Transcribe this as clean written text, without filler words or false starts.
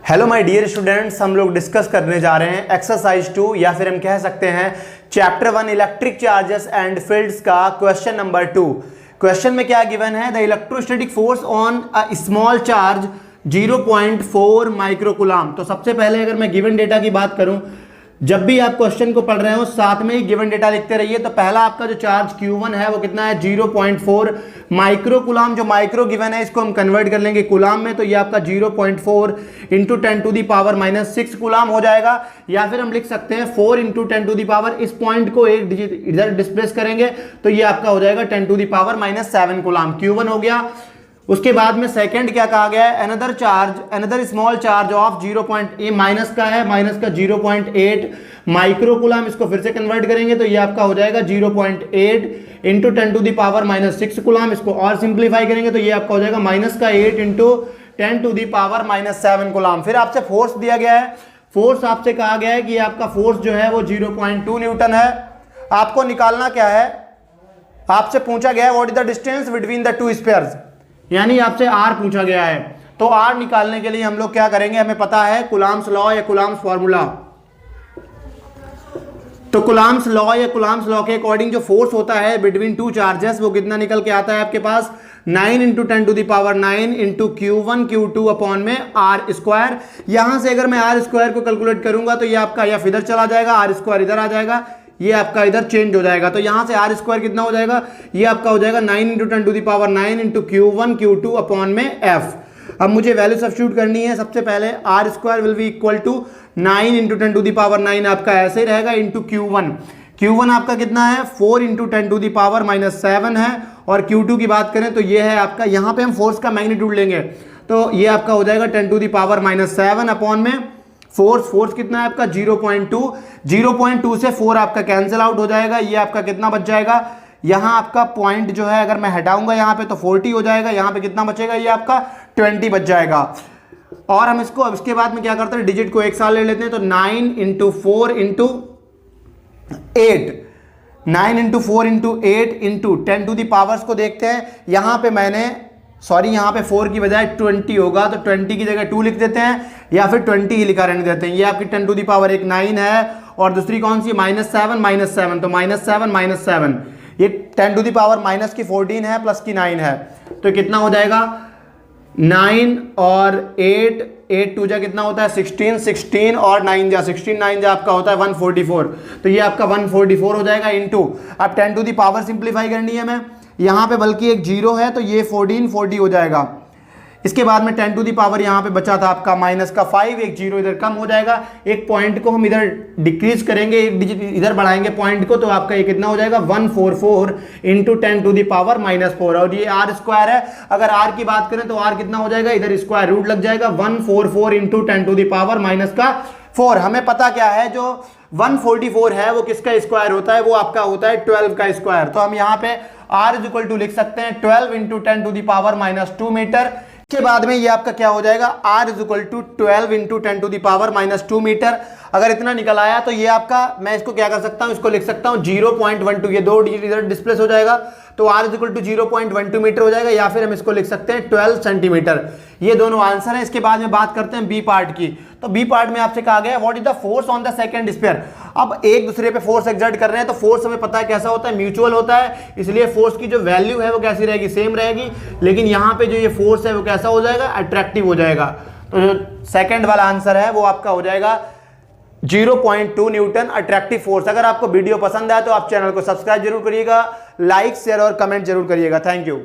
Hello my dear students, हम लोग discuss करने जा रहे हैं एक्सरसाइज 2 या फिर हम कह सकते हैं chapter 1 electric charges and fields का क्वेश्चन नंबर 2। क्वेश्चन में क्या गिवन है? The electrostatic force on a small charge 0.4 microcoulomb. तो सबसे पहले अगर मैं गिवन डेटा की बात करूं, जब भी आप क्वेश्चन को पढ़ रहे हो साथ में ही गिवन डेटा लिखते रहिए। तो पहला आपका जो चार्ज Q1 है वो कितना है? 0.4 माइक्रोकूलम। जो माइक्रो गिवन है इसको हम कन्वर्ट कर लेंगे कूलम में, तो ये आपका 0.4 इंटू 10⁻⁻6 कूलम हो जाएगा। या फिर हम लिख सकते हैं 4 इंटू 10⁻, इस पॉइंट को एक डिजिट इधर डिस्प्लेस करेंगे तो ये आपका हो जाएगा 10⁻�7 कूलम। Q1 हो गया। उसके बाद में सेकंड क्या कहा गया है? Another small charge of 0.8 minus का है, माइनस का 0.8 माइक्रोकूलम। इसको फिर से कन्वर्ट करेंगे तो ये आपका हो जाएगा 0.8 इंटू 10⁻⁻6 कूलम। इसको और सिंप्लीफाई करेंगे तो ये आपका हो जाएगा माइनस का 8 इंटू 10⁻�7 कूलम। फिर आपसे फोर्स दिया गया है। फोर्स आपसे कहा गया है कि आपका फोर्स जो है वो 0.2 न्यूटन है। आपको निकालना क्या है? आपसे पूछा गया है what is the distance between the two spheres, यानी आपसे आर पूछा गया है। तो आर निकालने के लिए हम लोग क्या करेंगे? हमें पता है कूलम्स लॉ या कूलम्स फॉर्मूला। तो कूलम्स लॉ या कूलम्स लॉ के अकॉर्डिंग जो फोर्स होता है बिटवीन टू चार्जेस वो कितना निकल के आता है आपके पास? 9 into 10⁻9 into Q1 Q2 upon में आर स्क्वायर। यहां से अगर मैं आर स्क्वायर को कैलकुलेट करूंगा तो ये आपका एफ इधर चला जाएगा, आर स्क्वायर इधर आ जाएगा, ये आपका इधर चेंज हो जाएगा। तो यहां से आर स्क्वायर कितना हो जाएगा? ये आपका हो जाएगा 9 into 10⁻9 into Q1 Q2 upon में एफ। अब मुझे वैल्यू सब्स्टिट्यूट करनी है। सबसे पहले R square will be equal to 9 into 10⁻9 आपका ऐसे ही रहेगा इंटू Q1 आपका कितना है? 4 इंटू 10⁻⁻7 है। और Q2 की बात करें तो ये है आपका, यहां पे हम फोर्स का मैग्नीट्यूड लेंगे तो ये आपका हो जाएगा 10⁻⁻7 अपॉन में फोर्स कितना है आपका? 0.2 से 4 आपका कैंसिल आउट हो जाएगा। ये आपका कितना बच जाएगा? यहां आपका पॉइंट जो है अगर मैं हटाऊंगा यहां पे तो 40 हो जाएगा। यहां पे कितना बचेगा? ये आपका 20 बच जाएगा। और हम इसको अब इसके बाद में क्या करते हैं? डिजिट को एक साथ ले लेते हैं। तो 9 into 4 into 8 9 into 4 into 8 into 10 to the powers को देखते हैं। यहां पे यहाँ पे 4 की बजाय 20 होगा तो 20 की जगह 2 लिख देते हैं या फिर 20 ही लिखा रहने देते हैं। ये आपकी 10 टू दी पावर एक 9 है और दूसरी कौन सी? -7 तो -7 ये 10 टू दी पावर माइनस की 14 है प्लस की 9 है। तो कितना हो जाएगा? 9 और 8 टू जा कितना होता है? 16 और 9 जा 16 9 जा आपका होता है 144। तो ये आपका 144 हो जाएगा इंटू, अब 10 टू दी पावर सिंप्लीफाई करनी है हमें। यहाँ पे बल्कि एक 0 है तो ये 1440 हो जाएगा। इसके बाद में 10 टू दी पावर यहाँ पे बचा था आपका माइनस का 5, एक 0 इधर कम हो जाएगा। एक पॉइंट को हम इधर डिक्रीज करेंगे, एक डिजिट इधर बढ़ाएंगे पॉइंट को, तो आपका ये कितना हो जाएगा? 144 इंटू 10 टू दी पावर -4। और ये आर स्क्वायर है। अगर आर की बात करें तो आर कितना हो जाएगा? इधर स्क्वायर रूट लग जाएगा। 144 इंटू 10 टू दी पावर -4। हमें पता क्या है? जो 144 है वो किसका स्क्वायर होता है? वो आपका होता है 12 का स्क्वायर। तो हम यहाँ पे R इज इक्वल टू लिख सकते हैं 12 into 10 to the power -2 metre. के बाद में ये आपका क्या हो जाएगा? R is equal to 12 into 10 to the power -2 metre. अगर इतना निकल आया तो ये आपका, मैं इसको क्या कर सकता हूं? इसको लिख सकता हूं 0.12, ये 2 डिजिट इधर डिस्प्लेस हो जाएगा तो R is equal to 0.12 metre हो जाएगा। या फिर हम इसको लिख सकते हैं 12 सेंटीमीटर। ये दोनों आंसर है। इसके बाद में बात करते हैं बी पार्ट की। तो बी पार्ट में आपसे कहा गया है what is the force on the second sphere. अब एक दूसरे पे फोर्स एक्सर्ट कर रहे हैं तो फोर्स हमें पता है कैसा होता है? म्यूचुअल होता है। इसलिए फोर्स की जो वैल्यू है वो कैसी रहेगी? सेम रहेगी। लेकिन यहाँ पे जो ये फोर्स है वो कैसा हो जाएगा? अट्रैक्टिव हो जाएगा। तो जो सेकंड वाला आंसर है वो आपका हो जाएगा 0.2 न्यूटन अट्रैक्टिव फोर्स। अगर आपको वीडियो पसंद आए तो आप चैनल को सब्सक्राइब जरूर करिएगा, लाइक शेयर और कमेंट जरूर करिएगा। Thank you.